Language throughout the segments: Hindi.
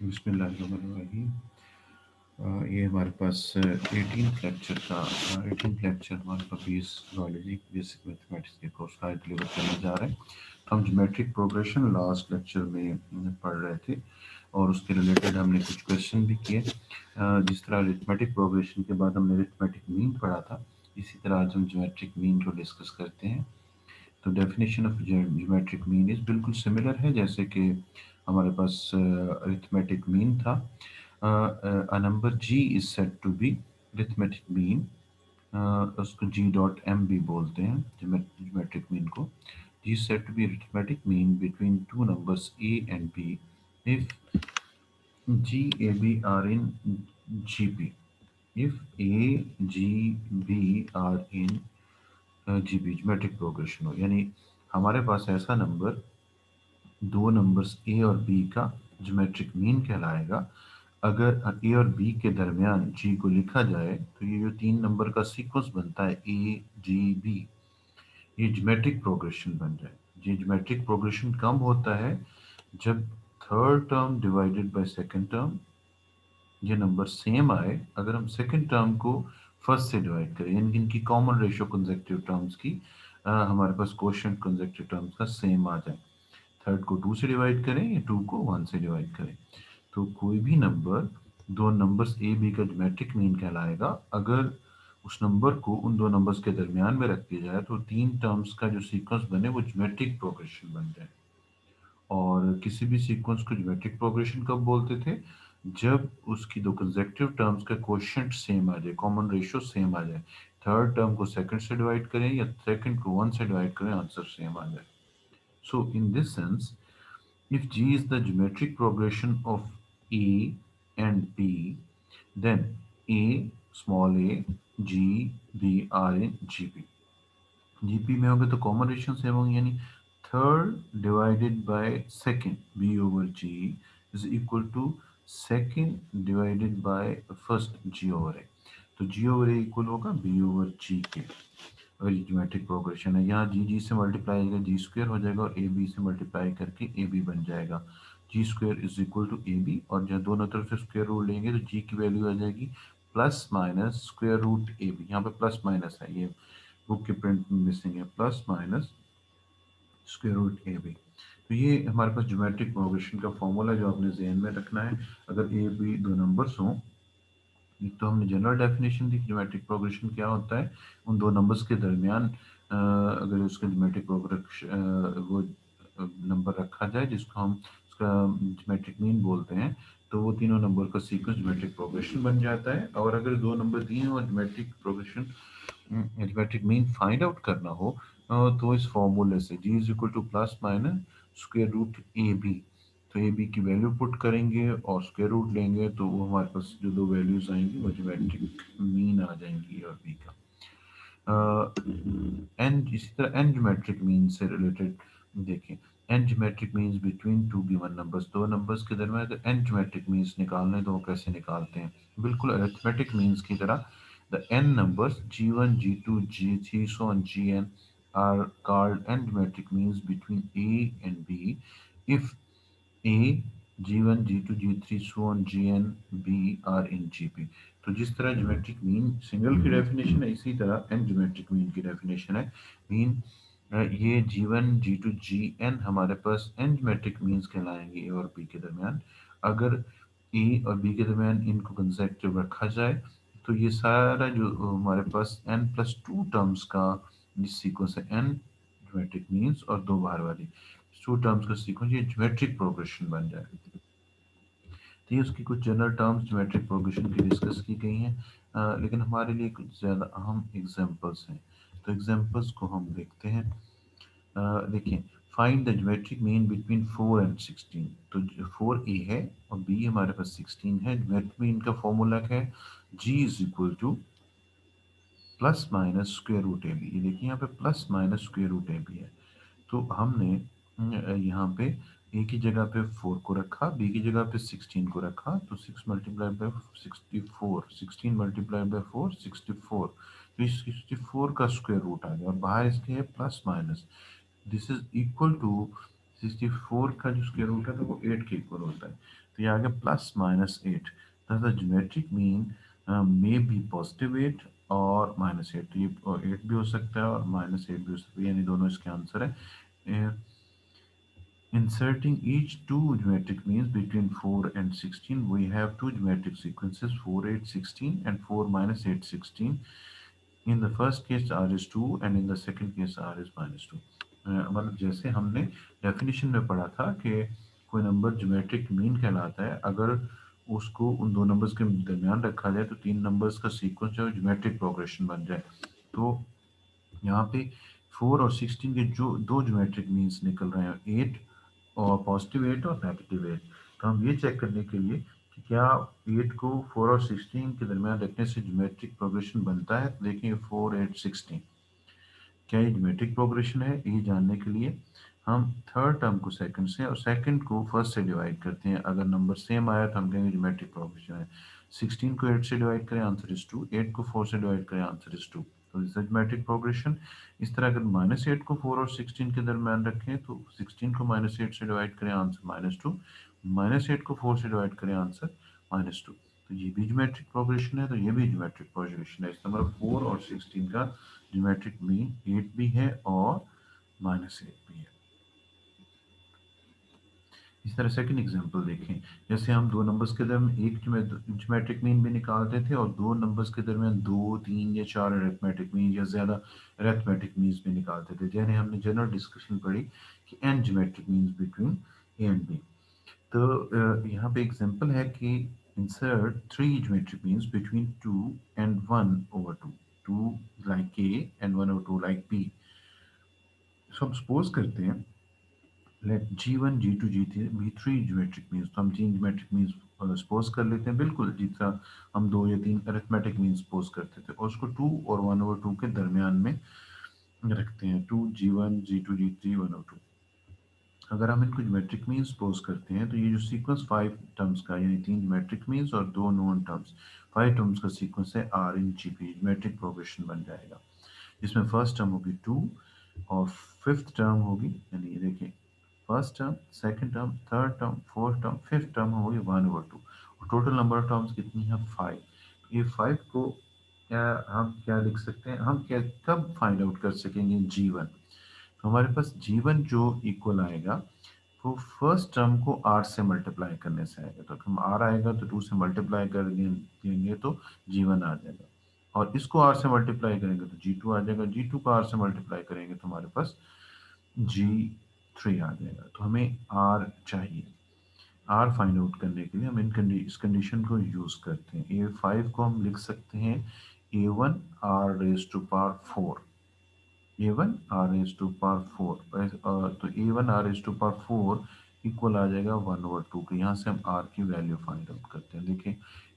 बिस्मिल्लाहिर्रहमानिर्रहीम। ये हमारे पास 18th लेक्चर हमारे पास बायोलॉजी बेसिक मैथमेटिक्स के कोर्स का डिलीवर करने जा रहे हैं। हम ज्योमेट्रिक प्रोग्रेशन लास्ट लेक्चर में पढ़ रहे थे और उसके रिलेटेड हमने कुछ क्वेश्चन भी किए। जिस तरह अरिथमेटिक प्रोग्रेशन के बाद हमने अरिथमेटिक मीन पढ़ा था, इसी तरह आज हम ज्योमेट्रिक मीन को डिस्कस करते हैं। तो definition of geometric mean is बिल्कुल सिमिलर है जैसे कि हमारे पास अरिथमेटिक मीन था। a number g is said to be arithmetic mean। उसको g डॉट एम भी बोलते हैं ज्योमेट्रिक मीन को। g is said to be arithmetic mean between two numbers a and b if g a b are in gp। if a g b are in gp geometric progression हो, यानी हमारे पास ऐसा नंबर दो नंबर्स ए और बी का ज्योमेट्रिक मीन कहलाएगा अगर ए और बी के दरमियान जी को लिखा जाए तो ये जो तीन नंबर का सीक्वेंस बनता है ए जी बी, ये ज्योमेट्रिक प्रोग्रेशन बन जाए। ये ज्योमेट्रिक प्रोग्रेशन कब होता है? जब third term divided by second term ये नंबर सेम आए। अगर हम सेकंड टर्म को फर्स्ट से डिवाइड करें, यानी इनकी कॉमन रेशियो कंसेक्यूटिव टर्म्स की हमारे पास कोशेंट कंसेक्यूटिव टर्म्स का सेम आ जाए। थर्ड को टू से डिवाइड करें या टू को वन से डिवाइड करें, तो कोई भी नंबर दो नंबर्स ए बी का ज्योमेट्रिक मीन कहलाएगा अगर उस नंबर को उन दो नंबर्स के दरमियान में रख दिया जाए तो तीन टर्म्स का जो सीक्वेंस बने वो ज्योमेट्रिक प्रोग्रेशन बन जाए। और किसी भी सीक्वेंस को ज्योमेट्रिक प्रोग्रेशन कब बोलते थे? जब उसकी दो कंसेक्यूटिव टर्म्स का कोएफिशिएंट सेम आ जाए, कॉमन रेशियो सेम आ जाए। थर्ड टर्म को सेकंड से डिवाइड करें या सेकंड को वन से डिवाइड करें, आंसर सेम आ जाए। So in this sense, if G is the geometric progression of A and B, then A, small a, G, B are in GP। GP में होंगे तो कॉमन रेशियो सेम होंगे, यानी third divided by second B over G is equal to second divided by first G over A। तो G ओवर A इक्वल होगा B ओवर G के। अगर ये ज्योमेट्रिक प्रोग्रेशन है, यहाँ जी जी से मल्टीप्लाई होगा जी स्क्वायर हो जाएगा और ए बी से मल्टीप्लाई करके ए बी बन जाएगा। G square is equal to A B, और जब दोनों तरफ से स्क्वायर रूट लेंगे तो जी की वैल्यू आ जाएगी plus minus square root A B. यहाँ पे प्लस माइनस है, ये बुक के प्रिंट में मिसिंग है, plus minus square root A B. तो ये हमारे पास ज्योमेट्रिक प्रोग्रेशन का फॉर्मूला जो आपने जहन में रखना है। अगर ए बी दो नंबर्स हों, एक तो हमने जनरल डेफिनेशन दी ज्योमेट्रिक प्रोग्रेशन क्या होता है, उन दो नंबर्स के दरमियान अगर उसका ज्योमेट्रिक प्रोग्रेशन वो नंबर रखा जाए जिसको हम उसका ज्योमेट्रिक मीन बोलते हैं, तो वो तीनों नंबर का सीक्वेंस ज्योमेट्रिक प्रोग्रेशन बन जाता है। और अगर दो नंबर दिए हैं और geometric progression geometric mean find out करना हो तो इस फॉर्मूले से G is equal to plus minus square root A B, तो ए बी की वैल्यू पुट करेंगे और स्क्वायर रूट लेंगे तो वो हमारे पास जो दो वैल्यूज आएंगी वो ज्योमेट्रिक मीन आ जाएंगी और बी का। एन इसी तरह एन ज्योमेट्रिक मीन से रिलेटेड देखें। N geometric means between two given numbers, दो नंबर्स के दरमियान अगर एन ज्योमेट्रिक मीन्स निकालने तो वो कैसे निकालते हैं? बिल्कुल अरिथमेटिक मीन्स की तरह। The n numbers g1 g2 g3 so on gn are called n geometric means between a and b if a g1 g2 g3 so on gn b are in gp। तो जिस तरह ज्योमेट्रिक मीन सिंगल की डेफिनेशन है, इसी तरह एन ज्योमेट्रिक मीन की डेफिनेशन है। मीन ये जी1 जी2 जी एन हमारे पास एन ज्योमेट्रिक मीन्स कहलाएंगे ए और बी के दरमियान। अगर ए और बी के दरमियान इनको कंसेक्टिव रखा जाए तो ये सारा जो हमारे पास एन प्लस टू टर्म्स का सीक्वेंस है, एन ज्योमेट्रिक मीन्स और दो बाहर वाली टू टर्म्स का सीक्वेंस, ये ज्योमेट्रिक प्रोग्रेशन बन जाए। तो ये उसकी कुछ जनरल टर्म्स ज्योमेट्रिक प्रोग्रेशन की डिस्कस की गई हैं, लेकिन हमारे लिए कुछ ज़्यादा अहम एग्जांपल्स हैं। तो एग्जांपल्स को हम देखते हैं। देखिए, find the geometric mean between 4 and 16। तो 4 ए है और बी हमारे पास 16 है। ज्योमेट्रिक मीन का फॉर्मूला क्या है? G is equal to plus minus square root A B. ये देखिए यहाँ पे plus minus square root A B है। तो हमने यहाँ पे ए की जगह पे 4 को रखा, बी की जगह पे 16 को रखा, तो 6 मल्टीप्लाई बाय 64, 16 मल्टीप्लाई बाय 4 64। तो इस 64 का स्क्वायर रूट आ गया और बाहर इसके है plus minus. This is equal to 64 का जो स्क्वायर रूट है तो वो 8 के इक्वल होता है, तो ये आ गया plus minus 8। The geometric mean may be positive 8 और माइनस 8, तो ये 8 भी हो सकता है और माइनस 8 भी हो सकता है, यानी दोनों इसके आंसर है। Inserting each two geometric means between 4 and 16, we have two geometric sequences 4, 8, 16 and 4 minus 8, 16. In the first case r is 2 and in the second case r is minus 2. मतलब जैसे हमने डेफिनेशन में पढ़ा था कि कोई नंबर ज्योमेट्रिक मीन कहलाता है अगर उसको उन दो नंबर्स के दरमियान रखा जाए तो तीन नंबर्स का सीक्वेंस जो है ज्योमेट्रिक प्रोग्रेशन बन जाए। तो यहाँ पे 4 और 16 के जो दो ज्योमेट्रिक मीन्स निकल रहे हैं 8 और पॉजिटिव 8 और नेगेटिव 8। तो हम ये चेक करने के लिए कि क्या 8 को 4 और 16 के दरमियान रखने से ज्योमेट्रिक प्रोग्रेशन बनता है, तो देखें 4, 8, 16 क्या ये ज्योमेट्रिक प्रोग्रेशन है, ये जानने के लिए हम थर्ड टर्म को सेकंड से और सेकंड को फर्स्ट से डिवाइड करते हैं। अगर नंबर सेम आया तो हम कहेंगे ज्योमेट्रिक प्रोग्रेशन है। 16 को 8 से डिवाइड करें, आंसर इज 2। 8 को 4 से डिवाइड करें, आंसर इज 2। तो इज ज्योमेट्रिक प्रोग्रेशन। इस तरह अगर माइनस 8 को 4 और 16 के दरमियान रखें तो 16 को माइनस 8 से डिवाइड करें, आंसर माइनस 2। माइनस 8 को 4 से डिवाइड करें, आंसर माइनस 2। तो ये भी ज्योमेट्रिक प्रोग्रेशन है, तो ये भी ज्योमेट्रिक प्रोग्रेशन है। इस नंबर 4 और 16 का ज्योमेट्रिक मीन 8 भी है और माइनस 8 भी है। इस तरह सेकंड एग्जांपल देखें, जैसे हम दो नंबर्स के दरमियान एक ज्योमेट्रिक मीन भी निकालते थे और दो नंबर्स के दरमियान 2, 3 या 4 अरिथमेटिक मीन या ज़्यादा अरिथमेटिक मीन्स भी निकालते थे। जैसे हमने जनरल डिस्कशन पढ़ी कि n geometric means between a and b। तो यहाँ पे एग्जांपल है कि insert 3 geometric means between 2 and 1 over 2, 2 like a and 1 over 2 like b। सो हम सपोज करते हैं लेट G1, G2, G3 भी 3 ज्योमेट्रिक मीन्स, तो हम 3 ज्योमेट्रिक मीन्स सपोज कर लेते हैं, बिल्कुल जिस तरह हम 2 या 3 अरिथमेटिक मीन्स सपोज करते थे, और उसको 2 और 1 over 2 के दरमियान में रखते हैं। 2 G1, G2, G3, 1 over 2। अगर हम इनको ज्योमेट्रिक मीन्स सपोज करते हैं तो ये जो सीक्वेंस 5 टर्म्स का, यानी 3 ज्योमेट्रिक मीन्स और 2 नॉन टर्म्स, 5 टर्म्स का सीक्वेंस है are in GP, geometric progression बन जाएगा। इसमें फर्स्ट टर्म होगी 2 और फिफ्थ टर्म होगी, यानी ये देखिए first term, second term, third term, fourth term, fifth term होगी 1 over 2। और टोटल नंबर ऑफ टर्म्स कितनी है 5। ये 5 को क्या हम क्या लिख सकते हैं, हम क्या कब फाइंड आउट कर सकेंगे G1। तो हमारे पास G1 जो इक्वल आएगा वो फर्स्ट टर्म को r से मल्टीप्लाई करने से आएगा। तो हम r आएगा तो 2 से मल्टीप्लाई कर देंगे तो G1 आ जाएगा, और इसको r से मल्टीप्लाई करेंगे तो G2 आ जाएगा, G2 को r से मल्टीप्लाई करेंगे तो हमारे पास G3 आ जाएगा। तो हमें r चाहिए। r फाइंड आउट करने के लिए हम इस कंडीशन को यूज करते हैं। A5 को हम लिख सकते हैं A1 r raised to power 4, A1 r raised to power 4। तो A1 r raised to power 4 equal आ जाएगा 1 over 2 के। यहाँ से हम r की वैल्यू फाइंड आउट करते हैं। देखिए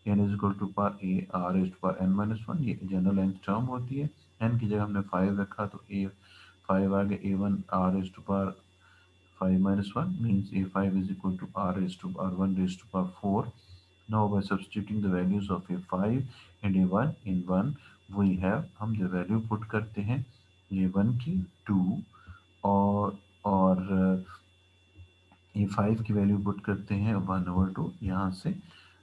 n is equal to power a r raised to power n minus 1, ये जनरल n टर्म होती है। n की जगह हमने 5 रखा तो A5 आ गया A1 r raised to power 5 minus 1 means A5 is equal to r raised to power 1 raised to power 4। Now by substituting the values of A5 and A1 in 1 we have, हम जो वैल्यू पुट करते हैं A1 की 2 और A5 की वैल्यू पुट करते हैं 1 over 2। यहाँ से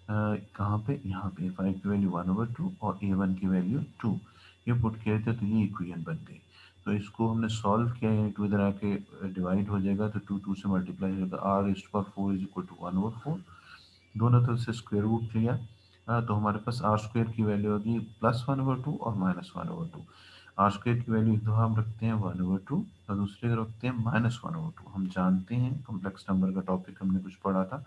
कहाँ पे, यहाँ पे A5 की वैल्यू 1 over 2 और A1 की वैल्यू 2, ये पुट किए थे तो ये इक्वेशन बन गई। तो इसको हमने सॉल्व किया, यानी 2 इधर आके डिवाइड हो जाएगा तो 2 2 से मल्टीप्लाई हो जाएगा, r raised to power 4 is equal to 1 over 4। दोनों तरफ से स्क्वायर रूट लिया, तो हमारे पास आर स्क्वायर की वैल्यू होगी +1/2 और -1/2। आर स्क्वायर की वैल्यू एक दफ़ा हम रखते हैं 1/2 और दूसरी तरफ रखते हैं -1/2। हम जानते हैं कॉम्प्लेक्स नंबर का टॉपिक हमने कुछ पढ़ा था,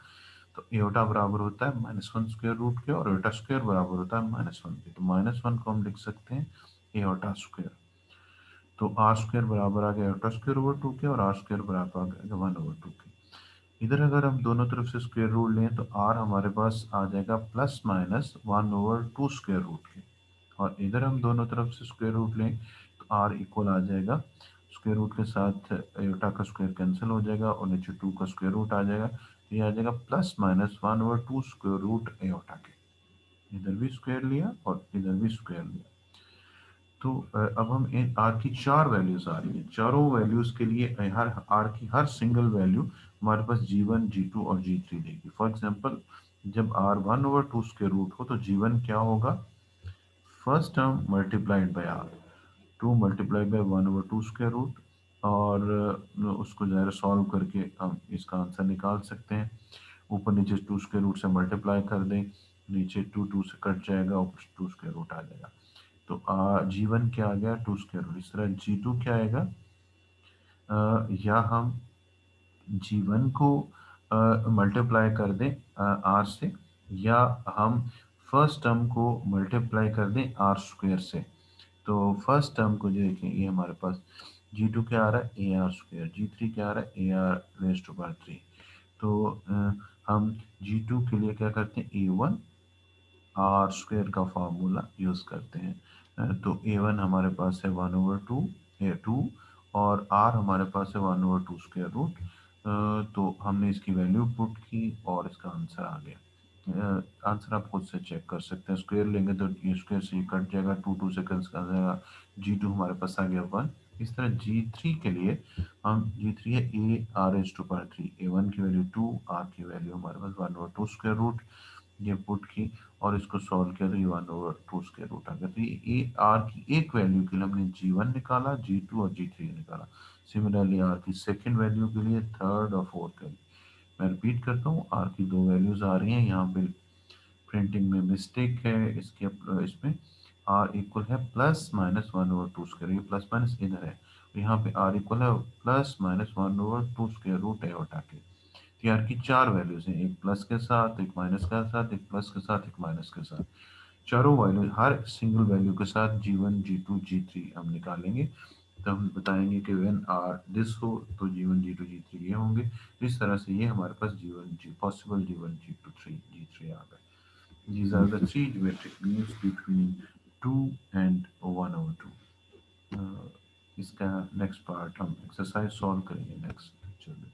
तो एओटा बराबर होता है -1 स्क्वायर रूट के और एओटा स्क्वायर बराबर होता है -1 के। तो -1 को हम लिख सकते हैं एओटा स्क्वायर। तो आर स्क्वायर बराबर आ गया एओटा स्क्वायर ओवर 2 के और आर स्क्वायर बराबर आ गया 1/2 के। इधर अगर हम दोनों तरफ से स्क्वायर रूट लें तो r हमारे पास आ जाएगा +-1/2 स्क्वायर रूट के, और इधर हम दोनों तरफ से स्क्वायर रूट लें तो r इक्वल आ जाएगा स्क्वायर रूट के साथ एटा का स्क्वायर कैंसिल हो जाएगा और नीचे 2 का स्क्वायर रूट आ जाएगा। ये आ जाएगा +-1/2 स्क्वायर रूट एटा के। इधर भी स्क्वायर लिया और इधर भी स्क्वायर लिया। तो अब हम इन आर की चार वैल्यूज आ रही है, चारों वैल्यूज के लिए हर आर की हर सिंगल वैल्यू हमारे पास G1 G2 और G3 देगी। फॉर एग्जांपल जब आर 1/2 स्क्वायर रूट हो तो G1 क्या होगा, first term multiplied by r, 2 multiply by 1/2 square root, और उसको ज़रा सॉल्व करके हम इसका आंसर निकाल सकते हैं। ऊपर नीचे 2 स्क्वायर रूट से मल्टीप्लाई कर दें, नीचे 2 2 से कट जाएगा, ऊपर 2 स्क्वायर रूट आ जाएगा। तो G1 क्या आ गया, 2 स्क्वायर रूट। इस तरह G2 क्या आएगा, या हम G1 को मल्टीप्लाई कर दें आर से, या हम फर्स्ट टर्म को मल्टीप्लाई कर दें आर स्क्वायर से। तो फर्स्ट टर्म को जो देखें, ये हमारे पास G2 क्या आ रहा है, ए आर स्क्वायर, G3 क्या आ रहा है, A r raise to power 3। तो हम G2 के लिए क्या करते हैं, A1 आर स्क्वायर का फार्मूला यूज़ करते हैं। तो A1 हमारे पास है 1/2 A2, और R हमारे पास है 1/2 स्क्वायर रूट। तो हमने इसकी वैल्यू पुट की और इसका आंसर आ गया। आंसर आप खुद से चेक कर सकते हैं, स्क्वायर लेंगे तो ये स्क्वायर से ये कट जाएगा, 2 2 से कैंसिल आ जाएगा, G2 हमारे पास आ गया 1। इस तरह G3 के लिए हम, G3 है A r as to power 3, A1 की वैल्यू 2, R की वैल्यू हमारे पास 1/2 स्क्वायर रूट, ये पुट की और इसको सॉल्व किया तो ये 1/2 स्क्वायर रूट आ गया। तो ये आर की एक वैल्यू के लिए हमने G1 निकाला, G2 और G3 निकाला। सिमिलरली आर की सेकेंड वैल्यू के लिए, थर्ड और फोर्थ के लिए। मैं रिपीट करता हूँ, आर की दो वैल्यूज आ रही हैं, यहाँ पे प्रिंटिंग में मिस्टेक है, इसके इसमें आर इक्वल है +-1/2 स्क्वायर, ये प्लस माइनस इधर है, तो यहाँ पे आर इक्वल है +-1/2 स्क्वायर रूट है हटा के। तो आर की चार वैल्यूज हैं, एक प्लस के साथ, एक माइनस के साथ, एक प्लस के साथ, एक माइनस के साथ। चारों वैल्यू हर सिंगल वैल्यू के साथ G1 G2 G3 हम निकालेंगे। तो हम बताएंगे कि व्हेन आर दिस हो तो G1 G2 G3 ये होंगे। इस तरह से ये हमारे पास G1 G possible G1 G2 3 G3 आ गए। These are the three geometric means between 2 and 1/2। इसका नेक्स्ट पार्ट हम एक्सरसाइज सॉल्व करेंगे नेक्स्ट लेक्चर में।